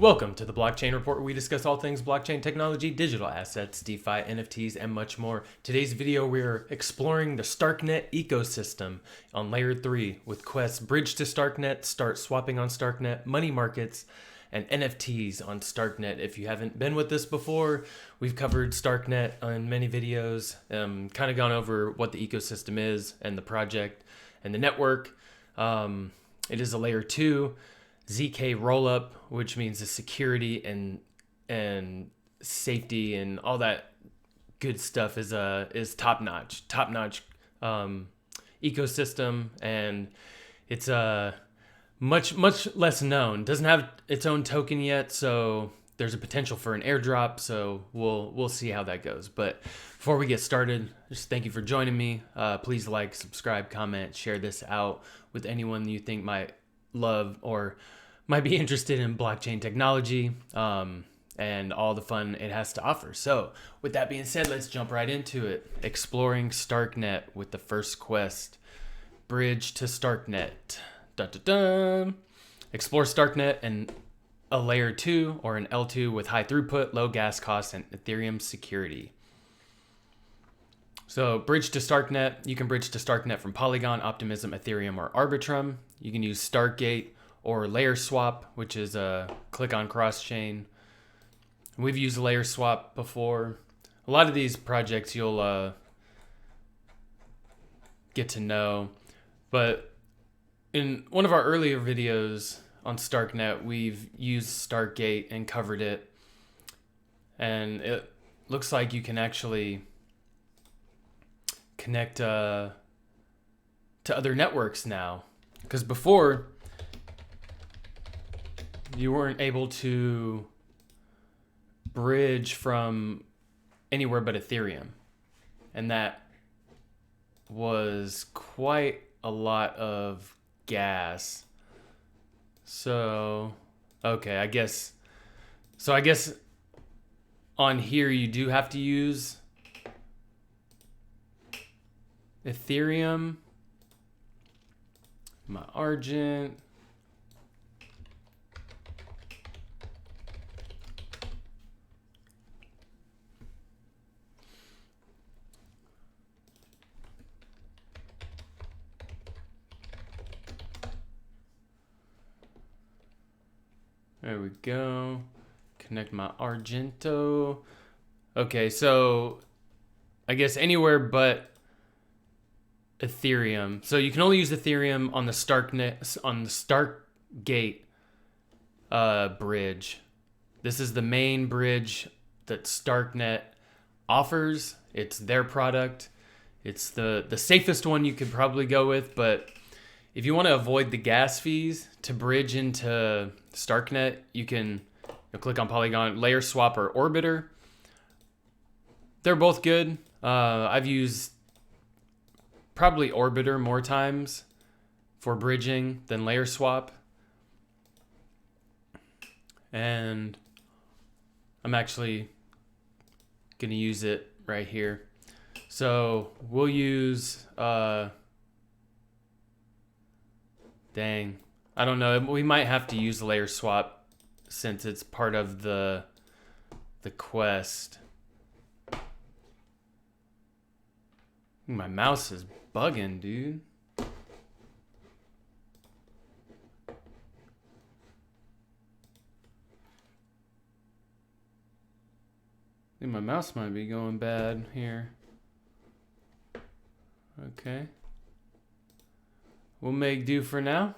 Welcome to the Blockchain Report, where we discuss all things blockchain technology, digital assets, DeFi, NFTs, and much more. Today's video, we're exploring the Starknet ecosystem on Layer 3 with quests Bridge to Starknet, Start Swapping on Starknet, Money Markets, and NFTs on Starknet. If you haven't been with us before, we've covered Starknet on many videos, kind of gone over what the ecosystem is and the project and the network. It is a Layer 2. zk-Rollup, which means the security and safety and all that good stuff is top notch ecosystem, and it's much less known. Doesn't have its own token yet, so there's a potential for an airdrop. So we'll see how that goes. But before we get started, just thank you for joining me. Please like, subscribe, comment, share this out with anyone you think might love or might be interested in blockchain technology and all the fun it has to offer. So with that being said, let's jump right into it. Exploring Starknet with the first quest, Bridge to Starknet. Dun, dun, dun. Explore Starknet and a Layer 2 or an L2 with high throughput, low gas costs, and Ethereum security. So Bridge to Starknet, you can bridge to Starknet from Polygon, Optimism, Ethereum, or Arbitrum. You can use Stargate or Layer Swap, which is a click on cross chain. We've used Layer Swap before. A lot of these projects you'll get to know, but in one of our earlier videos on Starknet, we've used Stargate and covered it, and it looks like you can actually connect to other networks now, because before you weren't able to bridge from anywhere but Ethereum. And that was quite a lot of gas. So, okay, I guess on here you do have to use Ethereum, my Argent. There we go. Connect my Argento. Okay, so I guess anywhere but Ethereum. So you can only use Ethereum on the Starknet, on the Stargate bridge. This is the main bridge that Starknet offers. It's their product. It's the safest one you could probably go with, but if you want to avoid the gas fees to bridge into Starknet, you can click on Polygon, Layer Swap, or Orbiter. They're both good. I've used probably Orbiter more times for bridging than Layer Swap. And I'm actually going to use it right here. So we'll use... Dang. I don't know. We might have to use Layer Swap since it's part of the quest. My mouse is bugging, dude. I think my mouse might be going bad here. Okay. We'll make do for now.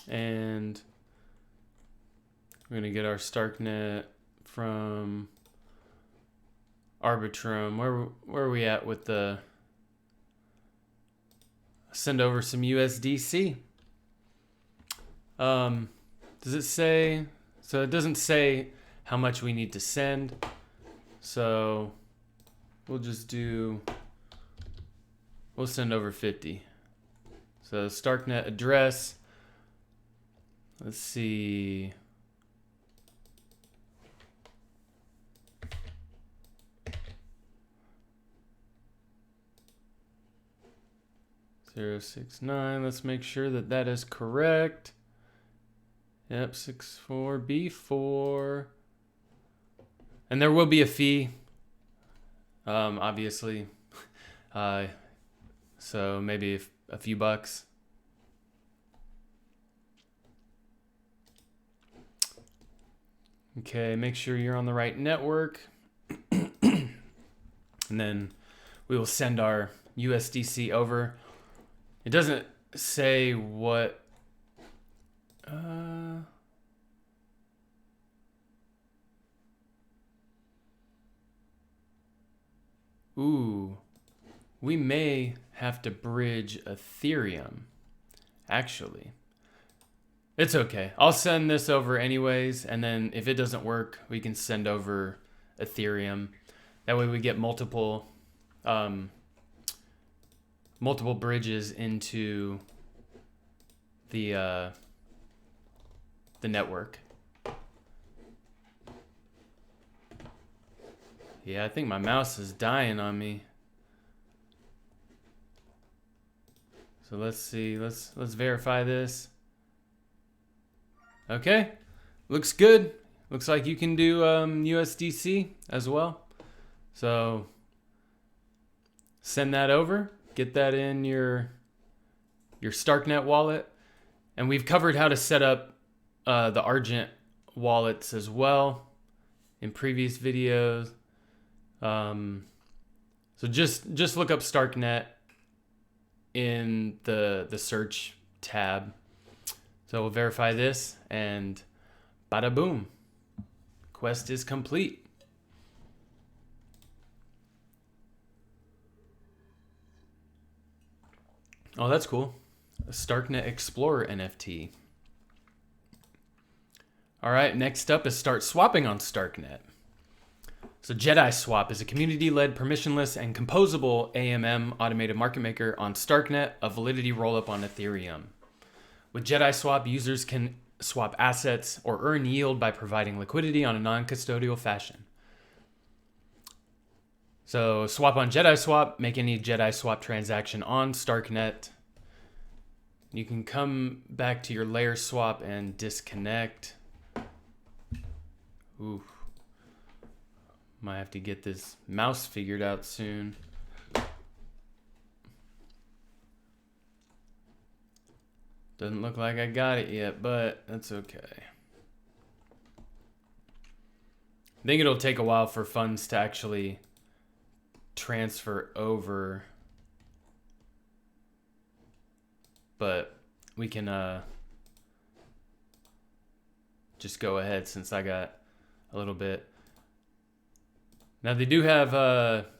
And we're going to get our Starknet from Arbitrum. Where are we at with the... Send over some USDC. Does it say... So it doesn't say how much we need to send. So we'll just do... We'll send over 50. So Starknet address. Let's see. 069. Let's make sure that that is correct. Yep, 64B4. And there will be a fee, obviously. So maybe a few bucks. Okay, make sure you're on the right network. And then we will send our USDC over. It doesn't say what... Ooh, we may have to bridge Ethereum, actually. It's okay. I'll send this over anyways, and then if it doesn't work, we can send over Ethereum. That way we get multiple bridges into the network. Yeah, I think my mouse is dying on me. So let's see. Let's verify this. Okay, looks good. Looks like you can do USDC as well. So send that over. Get that in your Starknet wallet. And we've covered how to set up the Argent wallets as well in previous videos. So just look up Starknet in the search tab. So we'll verify this, and bada boom, quest is complete. Oh, that's cool. A Starknet Explorer NFT. All right, next up is start swapping on Starknet. So Jedi Swap is a community-led, permissionless, and composable AMM automated market maker on Starknet, a validity rollup on Ethereum. With Jedi Swap, users can swap assets or earn yield by providing liquidity on a non-custodial fashion. So swap on Jedi Swap, make any Jedi Swap transaction on Starknet. You can come back to your Layer Swap and disconnect. Ooh. Might have to get this mouse figured out soon. Doesn't look like I got it yet, but that's okay. I think it'll take a while for funds to actually transfer over. But we can just go ahead since I got a little bit. Now they do have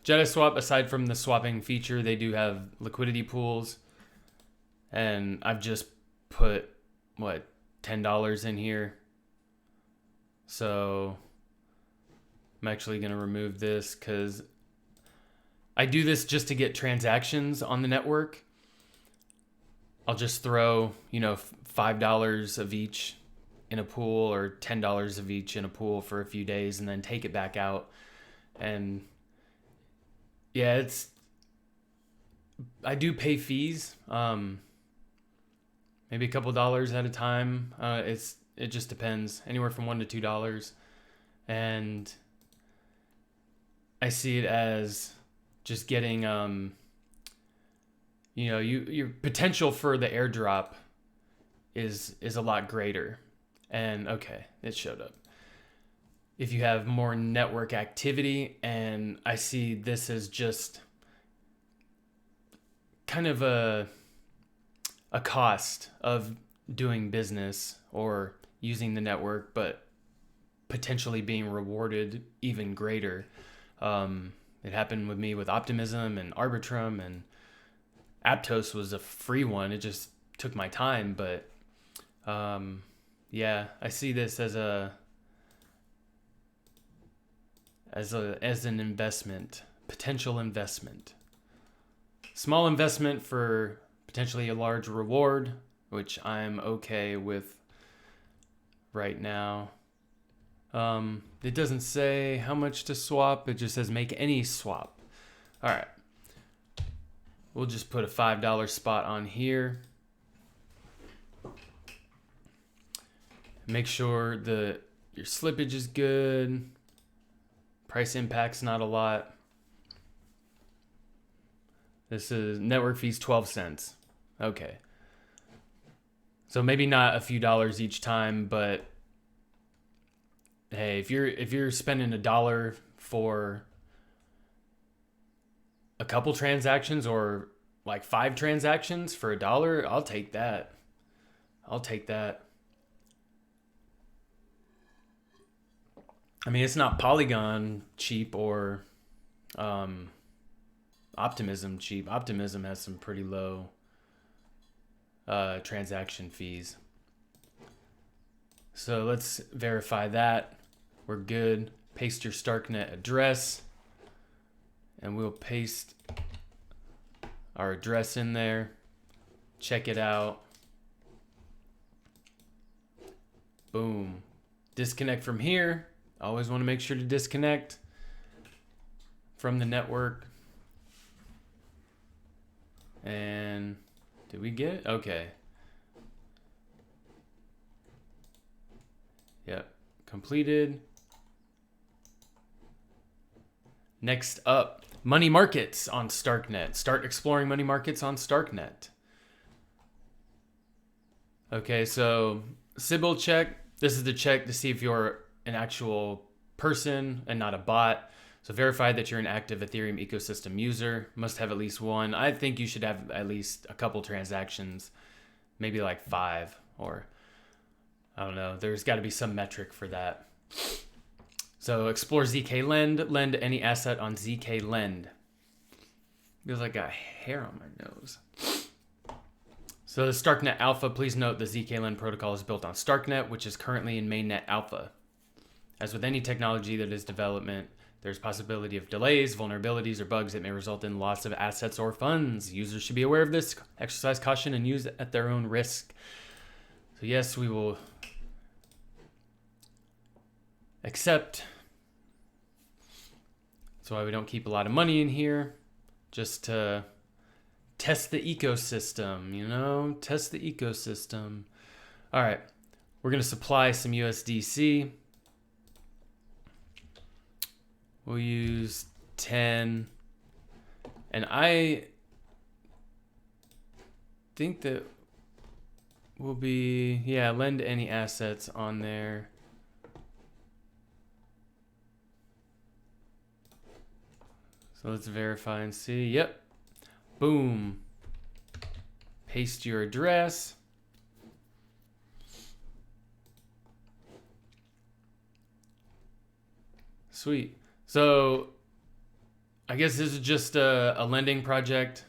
Jedi Swap, aside from the swapping feature, they do have liquidity pools. And I've just put, what, $10 in here. So I'm actually going to remove this because I do this just to get transactions on the network. I'll just throw, $5 of each in a pool or $10 of each in a pool for a few days and then take it back out. And yeah, I do pay fees, maybe a couple dollars at a time. It just depends, anywhere from $1 to $2. And I see it as just getting, your potential for the airdrop is a lot greater. And okay, it showed up. If you have more network activity, and I see this as just kind of a cost of doing business or using the network, but potentially being rewarded even greater. It happened with me with Optimism and Arbitrum, and Aptos was a free one. It just took my time, but yeah, I see this as an investment, potential investment. Small investment for potentially a large reward, which I'm okay with right now. It doesn't say how much to swap. It just says make any swap. All right. We'll just put a $5 spot on here. Make sure your slippage is good. Price impact's not a lot. This is network fees 12 cents. Okay. So maybe not a few dollars each time, but hey, if you're spending $1 for a couple transactions or like 5 transactions for $1, I'll take that. I'll take that. I mean, it's not Polygon cheap or Optimism cheap. Optimism has some pretty low transaction fees. So let's verify that. We're good. Paste your Starknet address. And we'll paste our address in there. Check it out. Boom. Disconnect from here. Always want to make sure to disconnect from the network. And did we get it? Okay. Yep. Completed. Next up, money markets on Starknet. Start exploring money markets on Starknet. Okay, so Sybil check. This is the check to see if you're an actual person and not a bot. So verify that you're an active Ethereum ecosystem user. Must have at least one. I think you should have at least a couple transactions, maybe like 5, or I don't know. There's got to be some metric for that. So explore zk-Lend. Lend any asset on zk-Lend. Feels like I got hair on my nose. So the Starknet Alpha, please note the zk-Lend protocol is built on Starknet, which is currently in mainnet alpha. As with any technology that is development, there's possibility of delays, vulnerabilities, or bugs that may result in loss of assets or funds. Users should be aware of this, exercise caution, and use it at their own risk. So yes, we will accept. That's why we don't keep a lot of money in here, just to test the ecosystem, you know? Test the ecosystem. All right, we're going to supply some USDC. We'll use 10. And I think that will be, yeah, lend any assets on there. So let's verify and see. Yep. Boom. Paste your address. Sweet. So I guess this is just a lending project.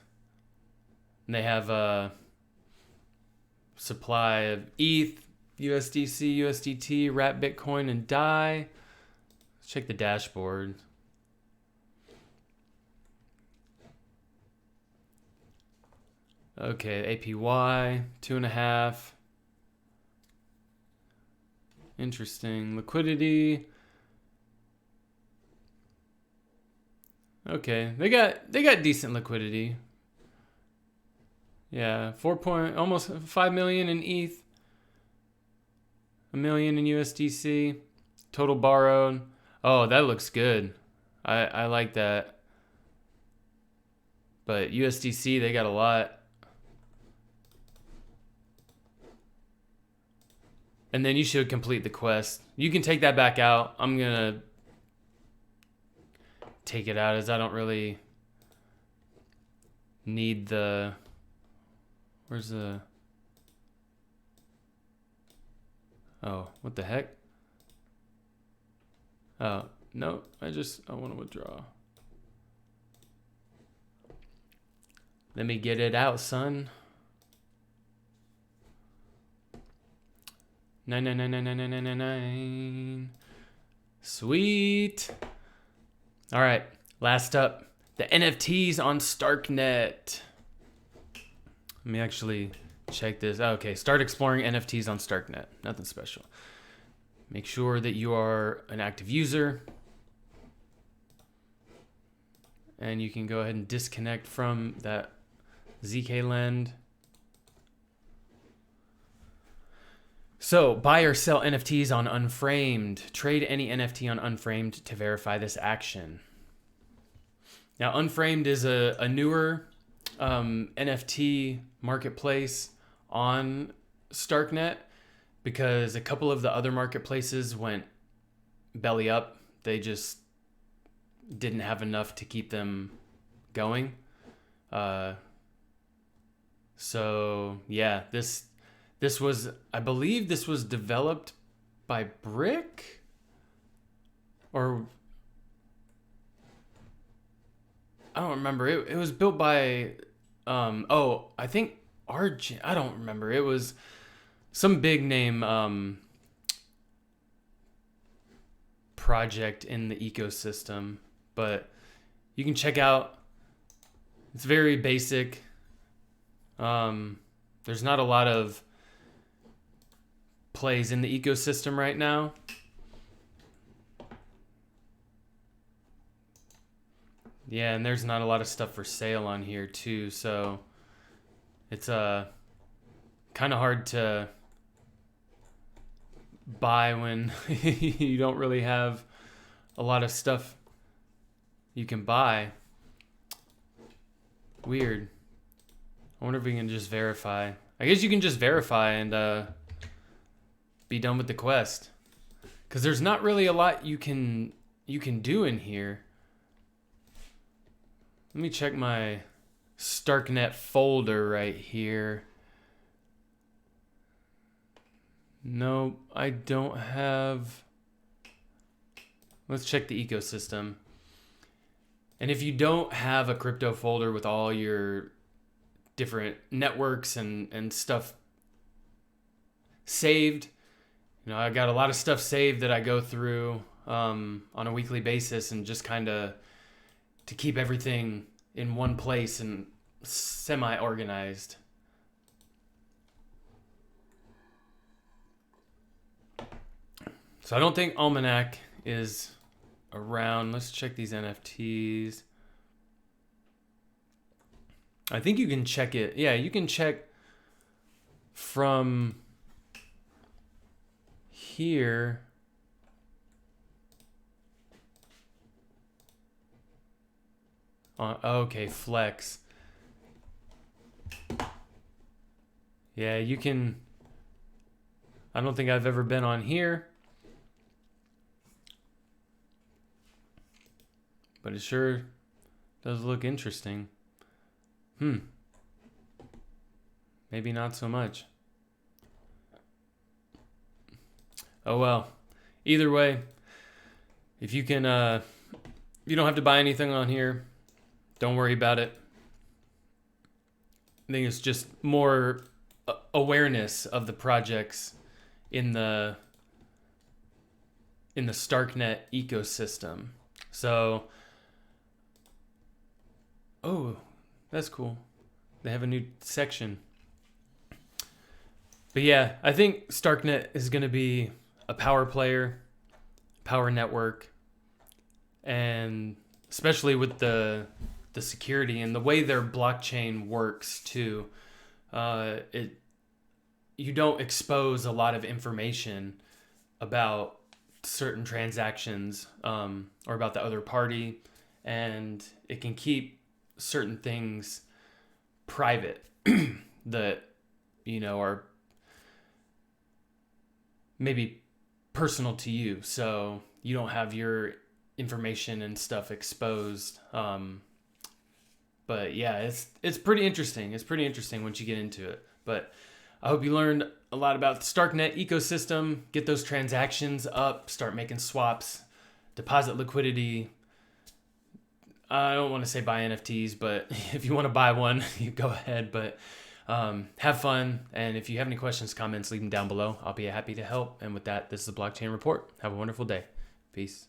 And they have a supply of ETH, USDC, USDT, Wrap Bitcoin, and DAI. Let's check the dashboard. Okay, APY, 2.5. Interesting. Liquidity. Okay, they got decent liquidity. Yeah, almost 5 million in ETH, 1 million in USDC, total borrowed. Oh, that looks good. I like that. But USDC, they got a lot. And then you should complete the quest. You can take that back out. I'm gonna take it out as I don't really need the, where's the, oh, what the heck? Oh, no, I want to withdraw. Let me get it out, son. 999999999. Sweet. All right, last up, the NFTs on Starknet. Let me actually check this. Okay, start exploring NFTs on Starknet. Nothing special. Make sure that you are an active user. And you can go ahead and disconnect from that zk-Lend. So, buy or sell NFTs on Unframed. Trade any NFT on Unframed to verify this action. Now, Unframed is a newer NFT marketplace on Starknet because a couple of the other marketplaces went belly up. They just didn't have enough to keep them going. So, yeah, this was, I believe this was developed by Brick, or I don't remember. It was built by, I think RJ, I don't remember. It was some big name project in the ecosystem, but you can check out, it's very basic. There's not a lot of plays in the ecosystem right now. Yeah, and there's not a lot of stuff for sale on here too, so it's kind of hard to buy when you don't really have a lot of stuff you can buy. Weird. I wonder if we can just verify. I guess you can just verify and be done with the quest, because there's not really a lot you can do in here. Let me check my Starknet folder right here. No, I don't have. Let's check the ecosystem. And if you don't have a crypto folder with all your different networks and stuff saved, I got a lot of stuff saved that I go through on a weekly basis, and just kind of to keep everything in one place and semi-organized. So I don't think Almanac is around. Let's check these NFTs. I think you can check it. Yeah, you can check from here. Okay, Flex. Yeah, you can. I don't think I've ever been on here, but it sure does look interesting. Maybe not so much. Oh well. Either way, if you can, you don't have to buy anything on here. Don't worry about it. I think it's just more awareness of the projects in the Starknet ecosystem. So, oh, that's cool. They have a new section. But yeah, I think Starknet is going to be a power player, power network, and especially with the security and the way their blockchain works too. You don't expose a lot of information about certain transactions or about the other party, and it can keep certain things private that are maybe personal to you, so you don't have your information and stuff exposed. But yeah, it's pretty interesting. It's pretty interesting once you get into it. But I hope you learned a lot about the Starknet ecosystem. Get those transactions up, start making swaps, deposit liquidity. I don't want to say buy NFTs, but if you want to buy one, you go ahead. But have fun. And if you have any questions, comments, leave them down below. I'll be happy to help. And with that, this is the Blockchain Report. Have a wonderful day. Peace.